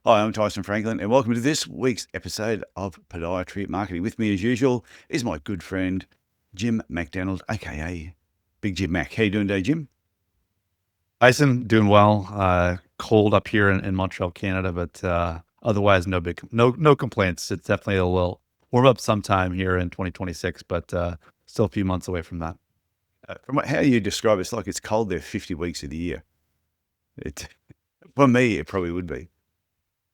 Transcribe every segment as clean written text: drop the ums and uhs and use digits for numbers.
Hi, I'm Tyson Franklin, and welcome to this week's episode of Podiatry Marketing. With me, as usual, is my good friend, Jim McDonald, aka Big Jim Mack. How you doing today, Jim? Tyson, doing well. Cold up here in Montreal, Canada, but otherwise no complaints. It's definitely a little warm up sometime here in 2026, but still a few months away from that. How you describe it, it's like it's cold there 50 weeks of the year. For me, it probably would be.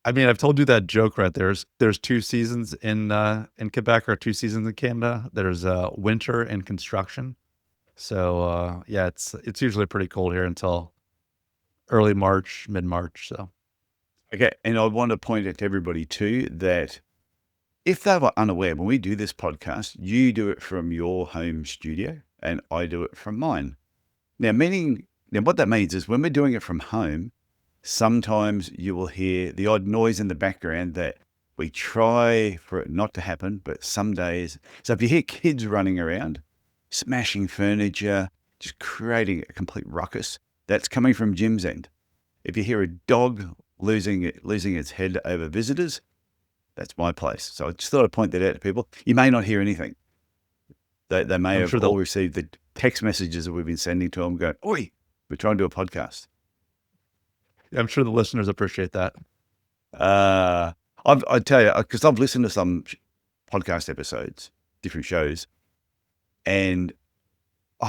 I mean, I've told you that joke, right? There's two seasons in Quebec or two seasons in Canada. There's winter and construction. So yeah, it's usually pretty cold here until early March, mid March. So. Okay, and I want to point out to everybody too that if they were unaware, when we do this podcast, you do it from your home studio and I do it from mine. Now, what that means is when we're doing it from home, sometimes you will hear the odd noise in the background that we try for it not to happen, but some days. So if you hear kids running around, smashing furniture, just creating a complete ruckus, that's coming from Jim's end. If you hear a dog losing its head over visitors, that's my place. So I just thought I'd point that out to people. You may not hear anything. They may I'm have sure all they'll received the text messages that we've been sending to them going, "Oi, we're trying to do a podcast." I'm sure the listeners appreciate that. Uh, I tell you, because I've listened to some podcast episodes, different shows, and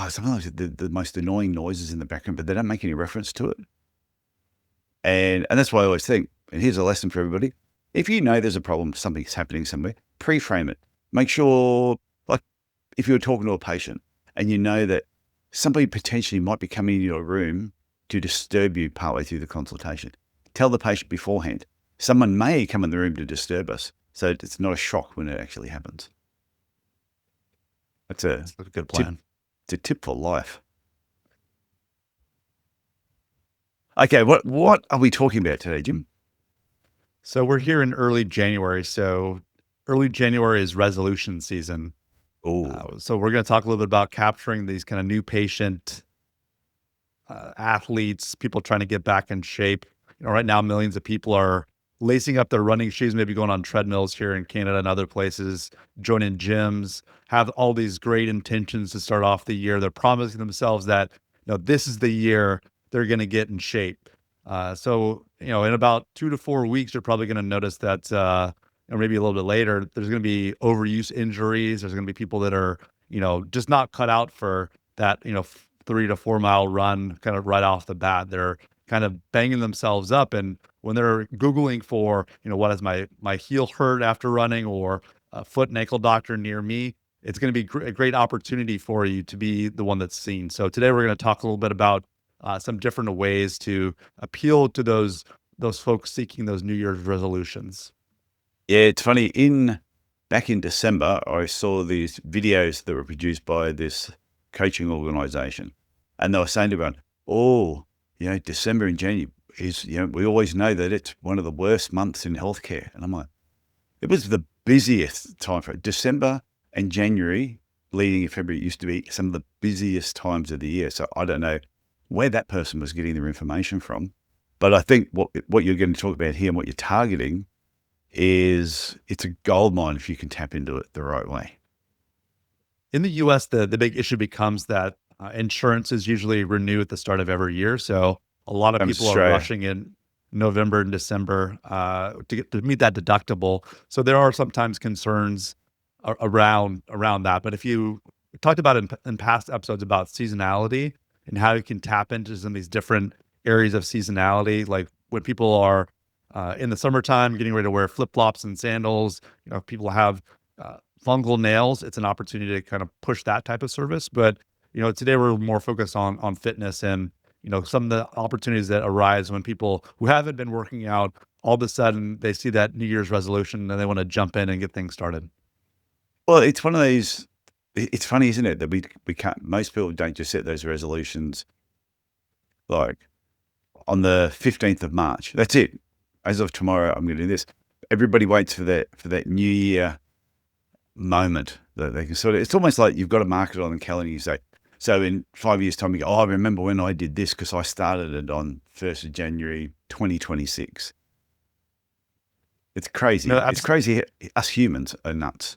sometimes the most annoying noises in the background, but they don't make any reference to it. And that's why I always think, and here's a lesson for everybody. If you know there's a problem, something's happening somewhere, pre-frame it. Make sure, like if you're talking to a patient and you know that somebody potentially might be coming into your room to disturb you partway through the consultation, tell the patient beforehand. Someone may come in the room to disturb us, so it's not a shock when it actually happens. That's a That's a good tip. plan. It's a tip for life. Okay, what are we talking about today, Jim? So we're here in early January. So early January is resolution season. Oh, So we're going to talk a little bit about capturing these kind of new patient athletes, people trying to get back in shape. Right now, millions of people are lacing up their running shoes, maybe going on treadmills here in Canada and other places, joining gyms, have all these great intentions to start off the year. They're promising themselves that, this is the year they're going to get in shape. In about 2 to 4 weeks, you're probably going to notice that, or maybe a little bit later, there's going to be overuse injuries. There's going to be people that are, just not cut out for that, 3 to 4 mile run kind of right off the bat. They're kind of banging themselves up. And when they're Googling for, what is my heel hurt after running or a foot and ankle doctor near me, it's going to be a great opportunity for you to be the one that's seen. So today we're going to talk a little bit about some different ways to appeal to those folks seeking those New Year's resolutions. yeah, it's funny. Back in December, I saw these videos that were produced by this coaching organization, and they were saying to everyone, "Oh, December and January is, we always know that it's one of the worst months in healthcare." And I'm like, it was the busiest time for it. December and January, leading in February, used to be some of the busiest times of the year. So I don't know where that person was getting their information from, but I think what you're going to talk about here and what you're targeting is it's a gold mine if you can tap into it the right way. In the US, the big issue becomes that insurance is usually renewed at the start of every year. So a lot of Comes to people are Australia. rushing in November and December to meet that deductible. So there are sometimes concerns around that. But if you we talked about in past episodes about seasonality and how you can tap into some of these different areas of seasonality, like when people are in the summertime getting ready to wear flip flops and sandals, people have uh, fungal nails. It's an opportunity to kind of push that type of service. But today we're more focused on fitness and some of the opportunities that arise when people who haven't been working out all of a sudden they see that New Year's resolution and they want to jump in and get things started. Well, it's one of these. It's funny, isn't it, that we can't. Most people don't just set those resolutions like on the 15th of March. That's it. As of tomorrow, I'm going to do this. Everybody waits for that New Year moment that they can sort of. It's almost like you've got to mark it on the calendar. You say, so in 5 years' time, you go, "Oh, I remember when I did this because I started it on 1st of January 2026." It's crazy. It's crazy. Us humans are nuts.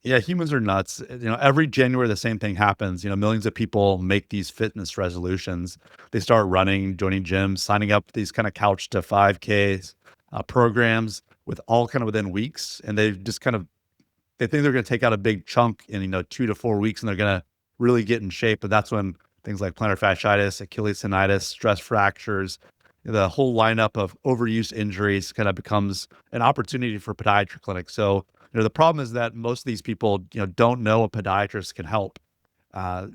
Yeah, humans are nuts. Every January the same thing happens. Millions of people make these fitness resolutions. They start running, joining gyms, signing up these kind of couch to 5Ks programs with all kind of within weeks, and they just kind of they think they're going to take out a big chunk in 2 to 4 weeks, and they're going to really get in shape. But that's when things like plantar fasciitis, Achilles tendonitis, stress fractures, the whole lineup of overuse injuries kind of becomes an opportunity for podiatry clinics. So, the problem is that most of these people, don't know a podiatrist can help.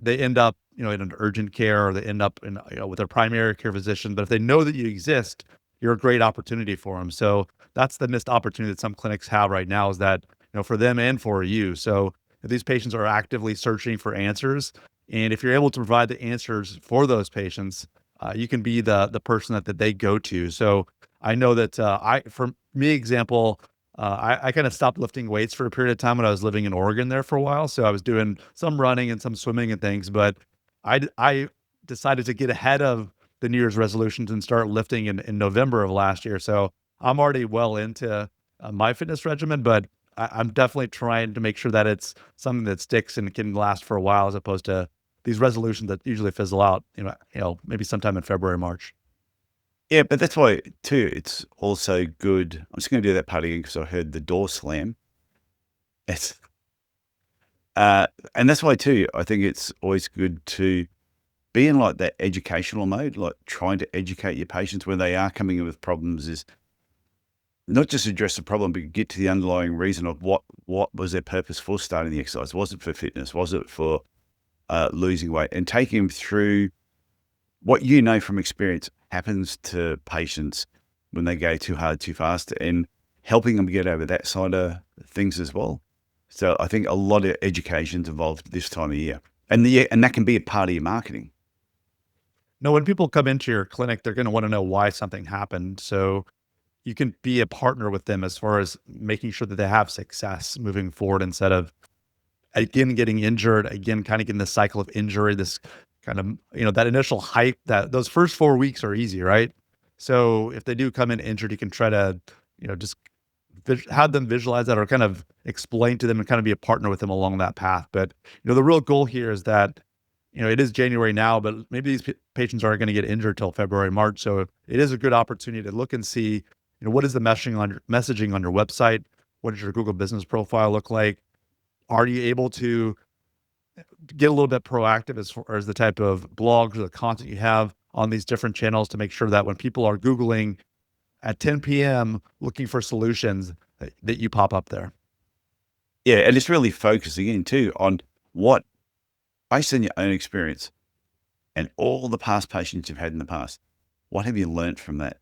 They end up, in an urgent care, or they end up in, with their primary care physician. But if they know that you exist, you're a great opportunity for them. So that's the missed opportunity that some clinics have right now, is that, for them and for you. So if these patients are actively searching for answers, and if you're able to provide the answers for those patients, you can be the person that they go to. So I know that for me, example, I kind of stopped lifting weights for a period of time when I was living in Oregon there for a while. So I was doing some running and some swimming and things, but I decided to get ahead of the New Year's resolutions and start lifting in November of last year. So I'm already well into my fitness regimen, but I'm definitely trying to make sure that it's something that sticks and can last for a while, as opposed to these resolutions that usually fizzle out, maybe sometime in February, March. Yeah, but that's why too. It's also good. I'm just going to do that part again because I heard the door slam. It's and that's why too. I think it's always good to be in like that educational mode, like trying to educate your patients when they are coming in with problems. Is not just address the problem, but get to the underlying reason of what was their purpose for starting the exercise. Was it for fitness? Was it for losing weight? And taking them through what from experience happens to patients when they go too hard, too fast, and helping them get over that side of things as well. So I think a lot of education's involved this time of year, and that can be a part of your marketing. No, when people come into your clinic, they're going to want to know why something happened. So you can be a partner with them as far as making sure that they have success moving forward, instead of again getting injured, again kind of getting the cycle of injury, this kind of, that initial hype. That those first 4 weeks are easy, right? So if they do come in injured, you can try to, just have them visualize that, or kind of explain to them and kind of be a partner with them along that path. But the real goal here is that, it is January now, but maybe these patients aren't going to get injured till February, March. So it is a good opportunity to look and see, what is the messaging on your website? What does your Google business profile look like? Are you able to get a little bit proactive as far as the type of blogs or the content you have on these different channels, to make sure that when people are Googling at 10 p.m. looking for solutions, that you pop up there? Yeah, and it's really focusing in too on what, based on your own experience and all the past patients you've had in the past, what have you learned from that?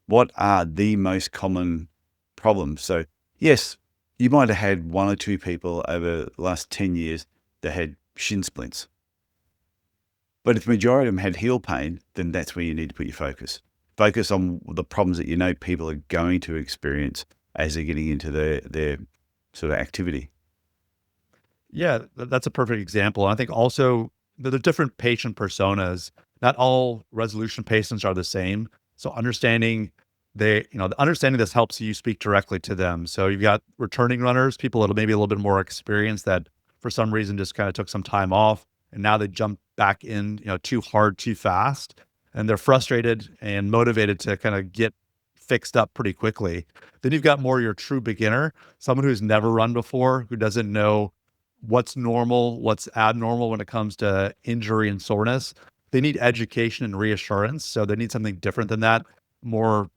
What are the most common problems? So yes, you might have had one or two people over the last 10 years that had shin splints. But if the majority of them had heel pain, then that's where you need to put your focus. Focus on the problems that people are going to experience as they're getting into their sort of activity. Yeah, that's a perfect example. And I think also that there's different patient personas. Not all resolution patients are the same. So understanding this helps you speak directly to them. So you've got returning runners, people that are maybe a little bit more experienced, that for some reason just kind of took some time off, and now they jump back in, too hard, too fast, and they're frustrated and motivated to kind of get fixed up pretty quickly. Then you've got more your true beginner, someone who's never run before, who doesn't know what's normal, what's abnormal when it comes to injury and soreness. They need education and reassurance. So they need something different than that, more,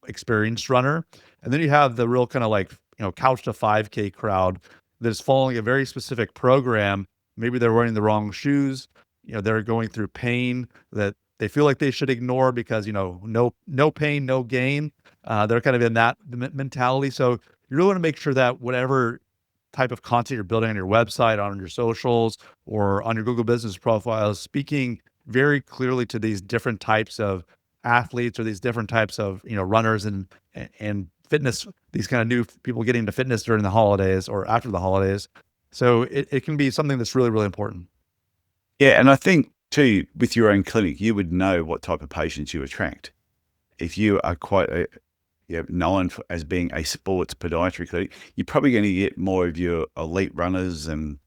experienced runner. And then you have the real kind of like, couch to 5K crowd that is following a very specific program. Maybe they're wearing the wrong shoes. They're going through pain that they feel like they should ignore because, no pain, no gain. They're kind of in that mentality. So you really want to make sure that whatever type of content you're building on your website, on your socials, or on your Google business profiles, speaking very clearly to these different types of athletes, or these different types of, runners and fitness, these kind of new people getting into fitness during the holidays or after the holidays. So it can be something that's really, really important. Yeah, and I think too, with your own clinic, you would know what type of patients you attract. If you are quite known as being a sports podiatry clinic, you're probably going to get more of your elite runners and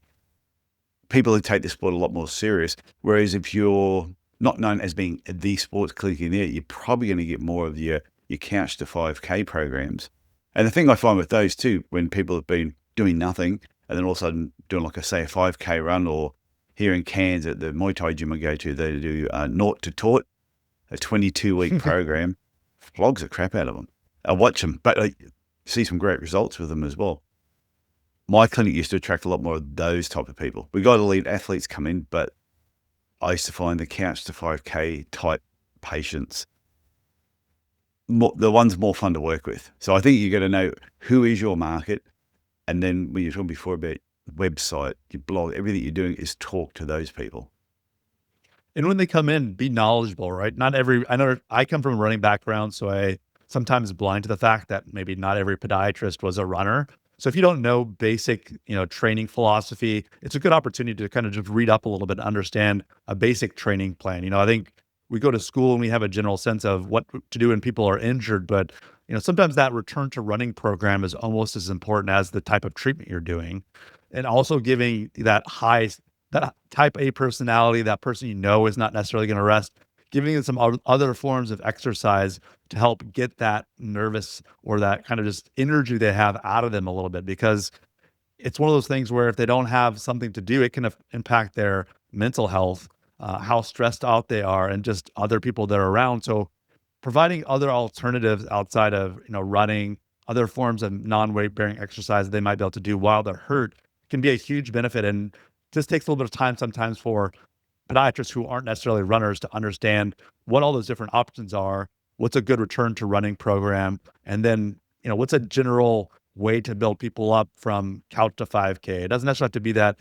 people who take the sport a lot more serious. Whereas if you're not known as being the sports clinic in there, you're probably going to get more of your couch to 5K programs. And the thing I find with those too, when people have been doing nothing and then all of a sudden doing like a 5K run, or here in Cairns at the Muay Thai gym I go to, they do naught to taut, a 22-week program, flogs the crap out of them. I watch them, but I see some great results with them as well. My clinic used to attract a lot more of those type of people. We got elite athletes come in, but I used to find the couch to 5K type patients, the ones more fun to work with. So I think you got to know who is your market. And then when you're talking before about website, your blog, everything you're doing is talk to those people. And when they come in, be knowledgeable, right? I know I come from a running background, so I sometimes blind to the fact that maybe not every podiatrist was a runner. So if you don't know basic, training philosophy, it's a good opportunity to kind of just read up a little bit and understand a basic training plan. I think we go to school and we have a general sense of what to do when people are injured, but sometimes that return to running program is almost as important as the type of treatment you're doing. And also giving that type A personality, that person is not necessarily going to rest, giving them some other forms of exercise to help get that nervous or that kind of just energy they have out of them a little bit, because it's one of those things where if they don't have something to do, it can impact their mental health, how stressed out they are, and just other people that are around. So providing other alternatives outside of, running, other forms of non-weight bearing exercise they might be able to do while they're hurt can be a huge benefit. And just takes a little bit of time sometimes for podiatrists who aren't necessarily runners to understand what all those different options are, what's a good return to running program, and then, what's a general way to build people up from couch to 5K. It doesn't necessarily have to be that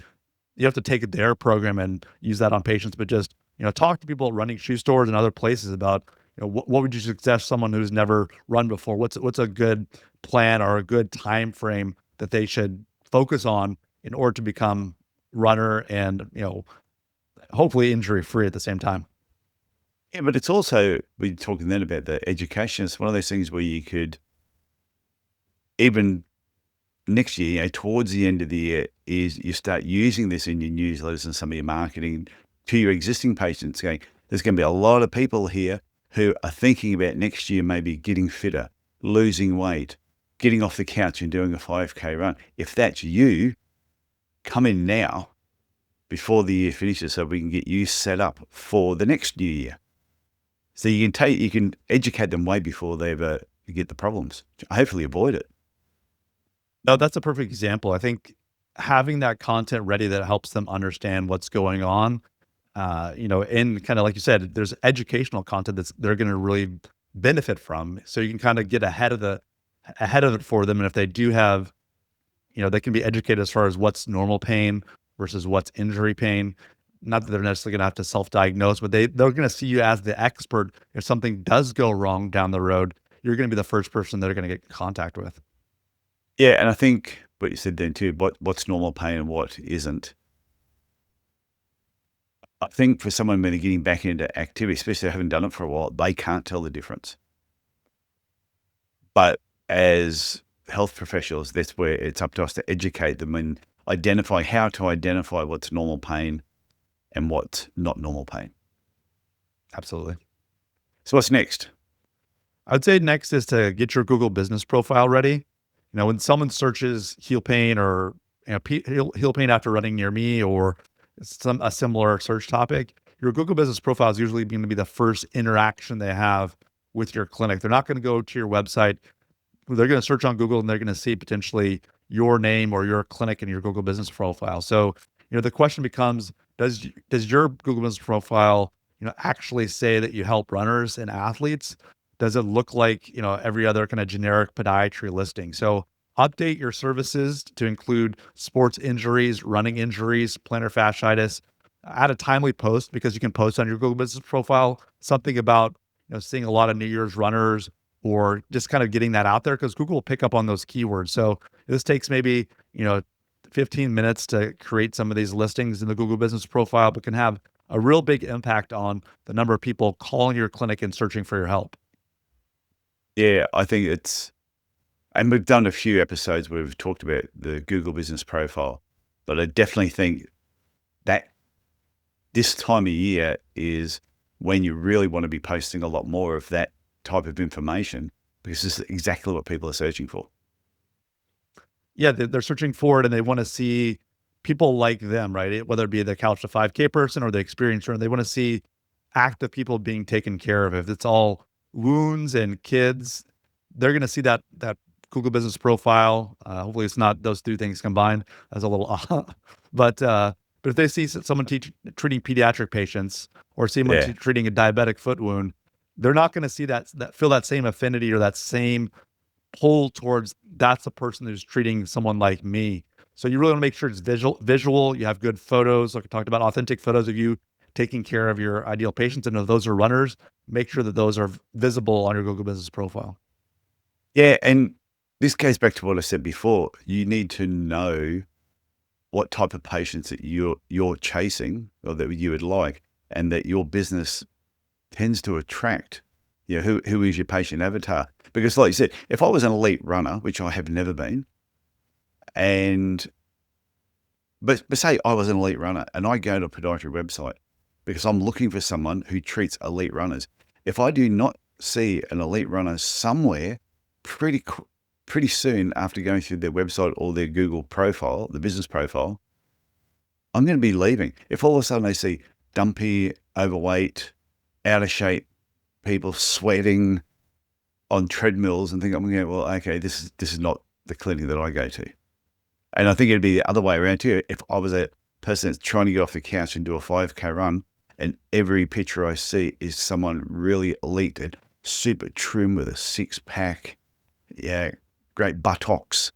you have to take their program and use that on patients, but just, talk to people at running shoe stores and other places about, what would you suggest someone who's never run before? What's a good plan or a good time frame that they should focus on in order to become runner and, hopefully injury free at the same time. Yeah, but it's also, we're talking then about the education. It's one of those things where you could, even next year, towards the end of the year, is you start using this in your newsletters and some of your marketing to your existing patients, going, there's going to be a lot of people here who are thinking about next year maybe getting fitter, losing weight, getting off the couch and doing a 5K run. If that's you, come in now before the year finishes so we can get you set up for the next new year. So you can educate them way before they ever get the problems, hopefully avoid it. No, that's a perfect example. I think having that content ready that helps them understand what's going on, and kind of like you said, there's educational content they're going to really benefit from. So you can kind of get ahead of it for them. And if they do have, they can be educated as far as what's normal pain versus what's injury pain. Not that they're necessarily going to have to self-diagnose, but they're going to see you as the expert. If something does go wrong down the road, you're going to be the first person they're going to get in contact with. Yeah, and I think what you said then too, what's normal pain and what isn't. I think for someone when they're getting back into activity, especially if they haven't done it for a while, they can't tell the difference. But as health professionals, that's where it's up to us to educate them and identify how to identify what's normal pain and what's not normal pain. Absolutely. So what's next? I'd say next is to get your Google business profile ready. When someone searches heel pain or heel pain after running near me or a similar search topic, your Google business profile is usually going to be the first interaction they have with your clinic. They're not going to go to your website. They're going to search on Google and they're going to see potentially your name or your clinic in your Google business profile. So, the question becomes, does your Google business profile, actually say that you help runners and athletes? Does it look like, every other kind of generic podiatry listing? So update your services to include sports injuries, running injuries, plantar fasciitis. Add a timely post, because you can post on your Google business profile something about, seeing a lot of New Year's runners, or just kind of getting that out there, because Google will pick up on those keywords. So this takes maybe, 15 minutes to create some of these listings in the Google business profile, but can have a real big impact on the number of people calling your clinic and searching for your help. Yeah, I think and we've done a few episodes where we've talked about the Google Business Profile, but I definitely think that this time of year is when you really want to be posting a lot more of that type of information, because this is exactly what people are searching for. Yeah, they're searching for it and they want to see people like them, right? Whether it be the couch to 5K person or the experiencer, they want to see active people being taken care of. If it's all wounds and kids, they're going to see that Google Business Profile. Hopefully, it's not those two things combined. That's a little odd, but if they see someone treating pediatric patients or someone Yeah. treating a diabetic foot wound, they're not going to see that feel that same affinity or that same pull towards that's a person who's treating someone like me. So you really want to make sure it's visual. You have good photos, like I talked about, authentic photos of you taking care of your ideal patients. And if those are runners, make sure that those are visible on your Google Business Profile. Yeah. And this goes back to what I said before. You need to know what type of patients that you're chasing or that you would like, and that your business tends to attract. Who is your patient avatar? Because like you said, if I was an elite runner, which I have never been, and but say I was an elite runner and I go to a podiatry website because I'm looking for someone who treats elite runners. If I do not see an elite runner somewhere pretty soon after going through their website or their Google profile, the business profile, I'm going to be leaving. If all of a sudden I see dumpy, overweight, out of shape people sweating on treadmills and think, I'm going, well, okay, this is not the clinic that I go to. And I think it'd be the other way around too. If I was a person that's trying to get off the couch and do a 5K run, and every picture I see is someone really elite and super trim with a 6-pack, yeah, great buttocks,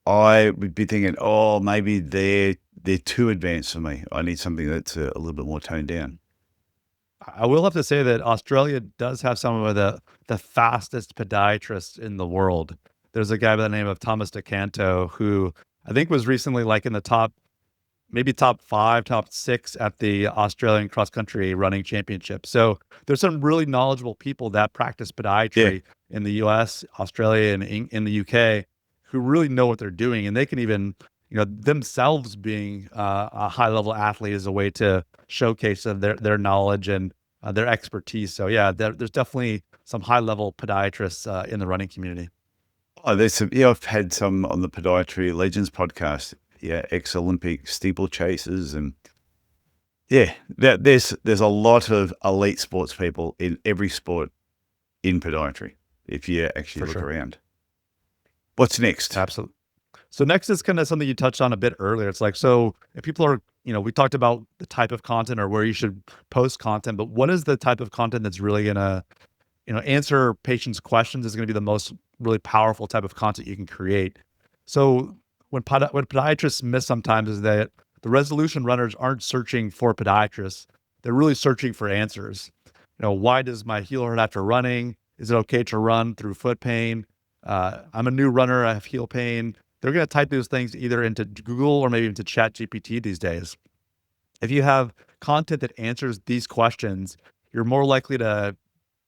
I would be thinking, oh, maybe they're too advanced for me. I need something that's a little bit more toned down. I will have to say that Australia does have some of the fastest podiatrists in the world. There's a guy by the name of Thomas DeCanto who I think was recently like in the maybe top 5, top 6 at the Australian cross country running championship. So there's some really knowledgeable people that practice Yeah. podiatry in the US, Australia, and in the UK who really know what they're doing. And they can even, themselves being a high level athlete is a way to showcase their knowledge and their expertise. So yeah, there's definitely some high level podiatrists in the running community. Oh, there's some. Yeah, I've had some on the Podiatry Legends podcast. Yeah, ex-Olympic steeplechasers, and yeah, there's a lot of elite sports people in every sport in podiatry. If you actually For look sure. around, what's next? Absolutely. So next is kind of something you touched on a bit earlier. It's like, so if people are, we talked about the type of content or where you should post content, but what is the type of content that's really going to, answer patients' questions is going to be the most really powerful type of content you can create. So what podiatrists miss sometimes is that the resolution runners aren't searching for podiatrists. They're really searching for answers. Why does my heel hurt after running? Is it okay to run through foot pain? I'm a new runner. I have heel pain. They're going to type those things either into Google or maybe into Chat GPT these days. If you have content that answers these questions, you're more likely to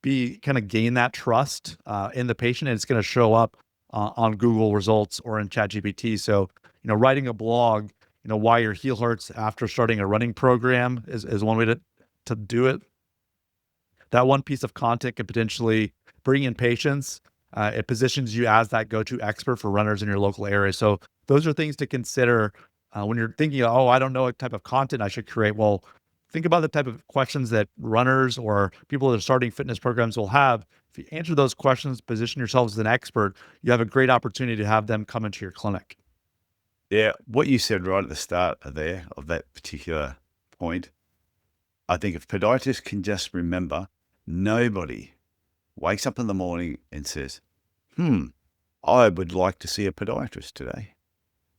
kind of gain that trust in the patient, and it's going to show up on Google results or in Chat GPT. So, writing a blog, why your heel hurts after starting a running program is one way to do it. That one piece of content could potentially bring in patients. It positions you as that go-to expert for runners in your local area. So those are things to consider when you're thinking, oh, I don't know what type of content I should create. Well, think about the type of questions that runners or people that are starting fitness programs will have. If you answer those questions, position yourself as an expert, you have a great opportunity to have them come into your clinic. Yeah, what you said right at the start of that particular point, I think if podiatrists can just remember, nobody wakes up in the morning and says, I would like to see a podiatrist today.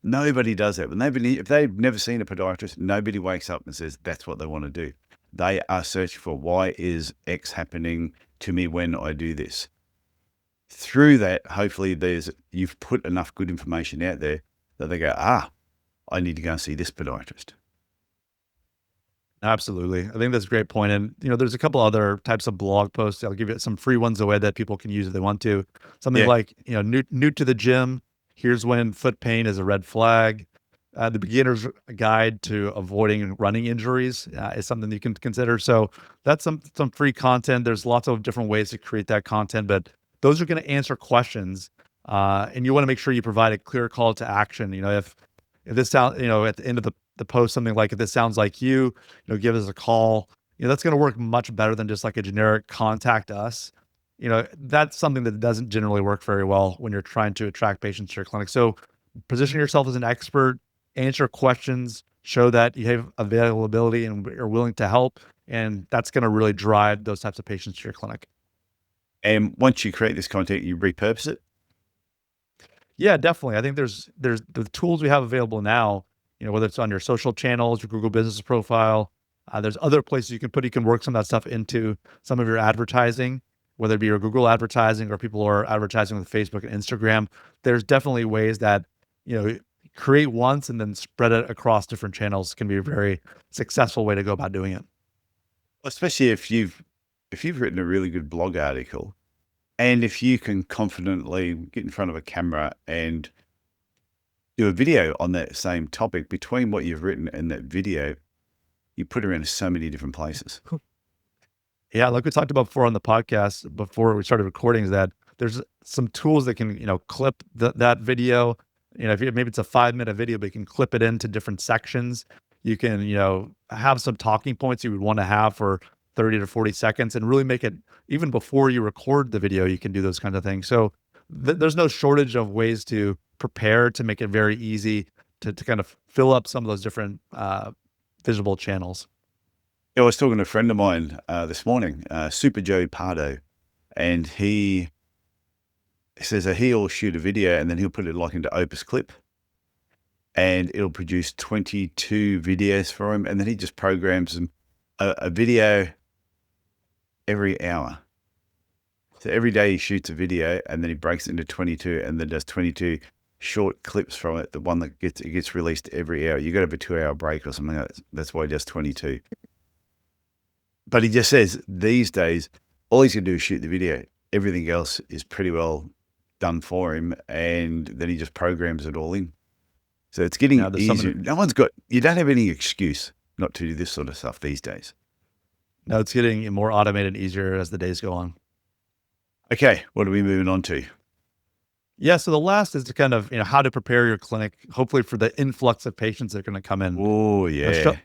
Nobody does that. If they've never seen a podiatrist, nobody wakes up and says that's what they want to do. They are searching for, why is X happening to me when I do this? Through that, hopefully you've put enough good information out there that they go, I need to go and see this podiatrist. Absolutely. I think that's a great point. And, there's a couple other types of blog posts. I'll give you some free ones away that people can use if they want to. Something Yeah. like, new to the gym. Here's when foot pain is a red flag. The beginner's guide to avoiding running injuries is something you can consider. So that's some free content. There's lots of different ways to create that content, but those are going to answer questions. And you want to make sure you provide a clear call to action. If this sound, at the end of the post, something like, if this sounds like give us a call. That's going to work much better than just like a generic contact us. That's something that doesn't generally work very well when you're trying to attract patients to your clinic. So position yourself as an expert, answer questions, show that you have availability and are willing to help. And that's going to really drive those types of patients to your clinic. And once you create this content, you repurpose it. Yeah, definitely. I think there's the tools we have available now, whether it's on your social channels, your Google business profile, there's other places you can work some of that stuff into some of your advertising, whether it be your Google advertising or people are advertising with Facebook and Instagram. There's definitely ways that, create once and then spread it across different channels can be a very successful way to go about doing it. Especially if you've written a really good blog article, and if you can confidently get in front of a camera and do a video on that same topic, between what you've written and that video, you put it around so many different places. Yeah, like we talked about before on the podcast, before we started recording, is that there's some tools that can, clip that video. If maybe it's a 5-minute video, but you can clip it into different sections. You can, have some talking points you would want to have for 30 to 40 seconds and really make it, even before you record the video, you can do those kinds of things. So there's no shortage of ways to prepare to make it very easy to kind of fill up some of those different visible channels. I was talking to a friend of mine this morning, Super Joe Pardo, and he says that he'll shoot a video and then he'll put it like into Opus Clip, and it'll produce 22 videos for him, and then he just programs them a video every hour. So every day he shoots a video and then he breaks it into 22 and then does 22 short clips from it. The one that gets released every hour. You got to have a 2-hour break or something like that. That's why he does 22. But he just says these days, all he's going to do is shoot the video. Everything else is pretty well done for him. And then he just programs it all in. So it's getting easier. You don't have any excuse not to do this sort of stuff these days. No, it's getting more automated and easier as the days go on. Okay, what are we moving on to? Yeah, so the last is to kind of, how to prepare your clinic, hopefully for the influx of patients that are going to come in. Oh, yeah.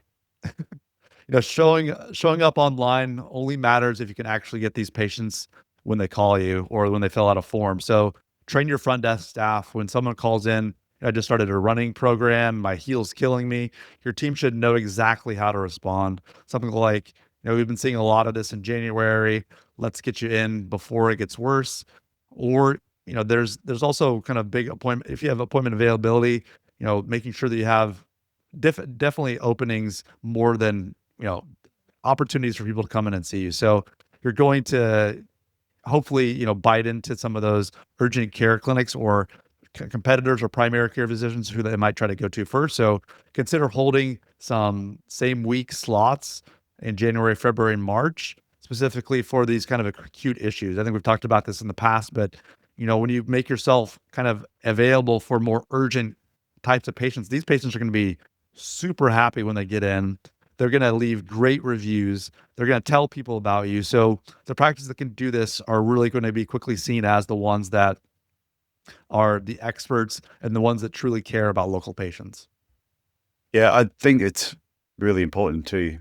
Showing up online only matters if you can actually get these patients when they call you or when they fill out a form. So train your front desk staff. When someone calls in, I just started a running program, my heel's killing me. Your team should know exactly how to respond. Something like, we've been seeing a lot of this in January. Let's get you in before it gets worse. Or, there's also kind of big appointment. If you have appointment availability, making sure that you have definitely openings more than, opportunities for people to come in and see you. So you're going to hopefully, bite into some of those urgent care clinics or competitors or primary care physicians who they might try to go to first. So consider holding some same week slots in January, February, and March, specifically for these kind of acute issues. I think we've talked about this in the past, but when you make yourself kind of available for more urgent types of patients, these patients are going to be super happy when they get in. They're going to leave great reviews. They're going to tell people about you. So the practices that can do this are really going to be quickly seen as the ones that are the experts and the ones that truly care about local patients. Yeah, I think it's really important too.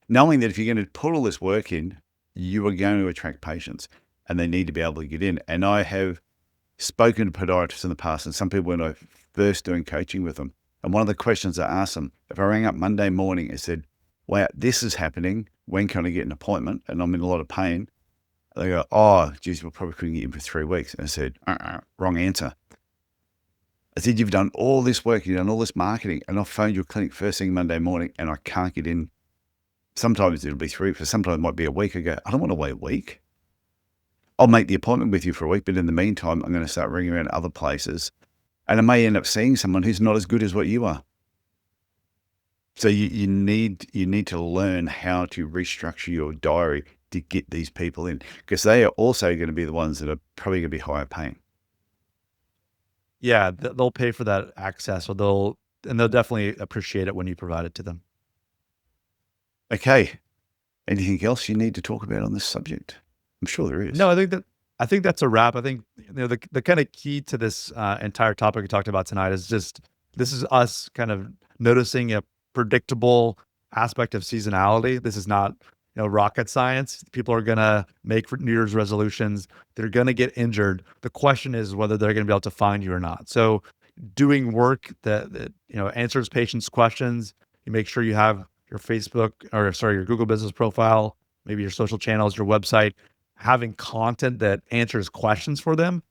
Knowing that if you're going to put all this work in, you are going to attract patients and they need to be able to get in. And I have spoken to podiatrists in the past and some people when I first doing coaching with them. And one of the questions I asked them, if I rang up Monday morning and said, wow, this is happening, when can I get an appointment? And I'm in a lot of pain. They go, oh, geez, we probably couldn't get in for 3 weeks. And I said, wrong answer. I said, you've done all this work, you've done all this marketing, and I've phoned your clinic first thing Monday morning and I can't get in. Sometimes it'll be 3 weeks, sometimes it might be a week. I go, I don't want to wait a week. I'll make the appointment with you for a week, but in the meantime, I'm going to start ringing around other places. And I may end up seeing someone who's not as good as what you are. So you need to learn how to restructure your diary to get these people in, because they are also going to be the ones that are probably going to be higher paying. Yeah, they'll pay for that access, or they'll definitely appreciate it when you provide it to them. Okay. Anything else you need to talk about on this subject? I'm sure there is. No, I think that's a wrap. I think, the kind of key to this entire topic we talked about tonight is just, this is us kind of noticing a predictable aspect of seasonality. This is not, rocket science. People are gonna make New Year's resolutions. They're gonna get injured. The question is whether they're gonna be able to find you or not. So doing work that answers patients' questions. You make sure you have your Facebook, or sorry, your Google business profile, maybe your social channels, your website, having content that answers questions for them,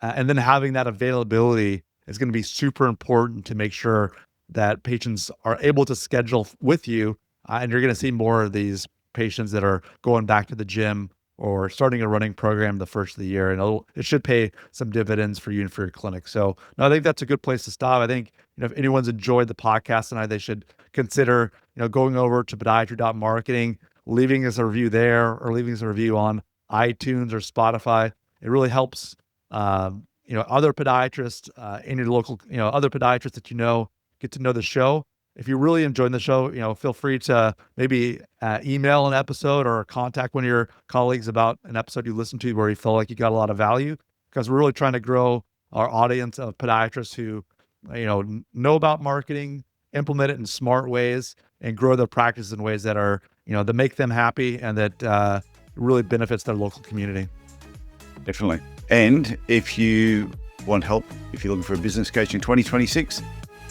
and then having that availability is going to be super important to make sure that patients are able to schedule with you, and you're going to see more of these patients that are going back to the gym or starting a running program the first of the year, and it should pay some dividends for you and for your clinic. So no, I think that's a good place to stop. I think, if anyone's enjoyed the podcast tonight, they should consider, going over to podiatry.marketing, leaving us a review there, or leaving us a review on iTunes or Spotify. It really helps, other podiatrists in your local, other podiatrists that get to know the show. If you're really enjoying the show, feel free to maybe email an episode or contact one of your colleagues about an episode you listened to where you felt like you got a lot of value, because we're really trying to grow our audience of podiatrists who, know about marketing, implement it in smart ways, and grow their practice in ways that are, that make them happy and that really benefits their local community. Definitely. And if you want help, if you're looking for a business coach in 2026,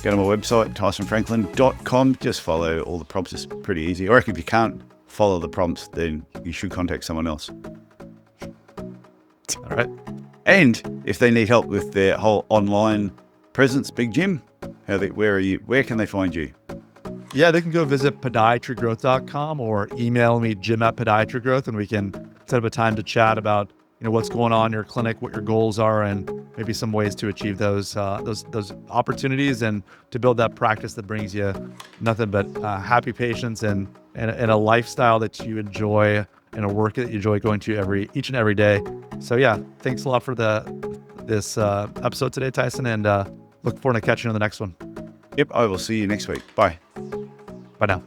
go to my website, tysonfranklin.com. Just follow all the prompts. It's pretty easy. Or if you can't follow the prompts, then you should contact someone else. All right. And if they need help with their whole online presence, Big Jim, where can they find you? Yeah, they can go visit podiatrygrowth.com or email me, Jim@podiatrygrowth, and we can set up a time to chat about, what's going on in your clinic, what your goals are, and maybe some ways to achieve those opportunities and to build that practice that brings you nothing but happy patients and a lifestyle that you enjoy and a work that you enjoy going to each and every day. So yeah, thanks a lot for this episode today, Tyson, and look forward to catching you on the next one. Yep, I will see you next week. Bye. Bye now.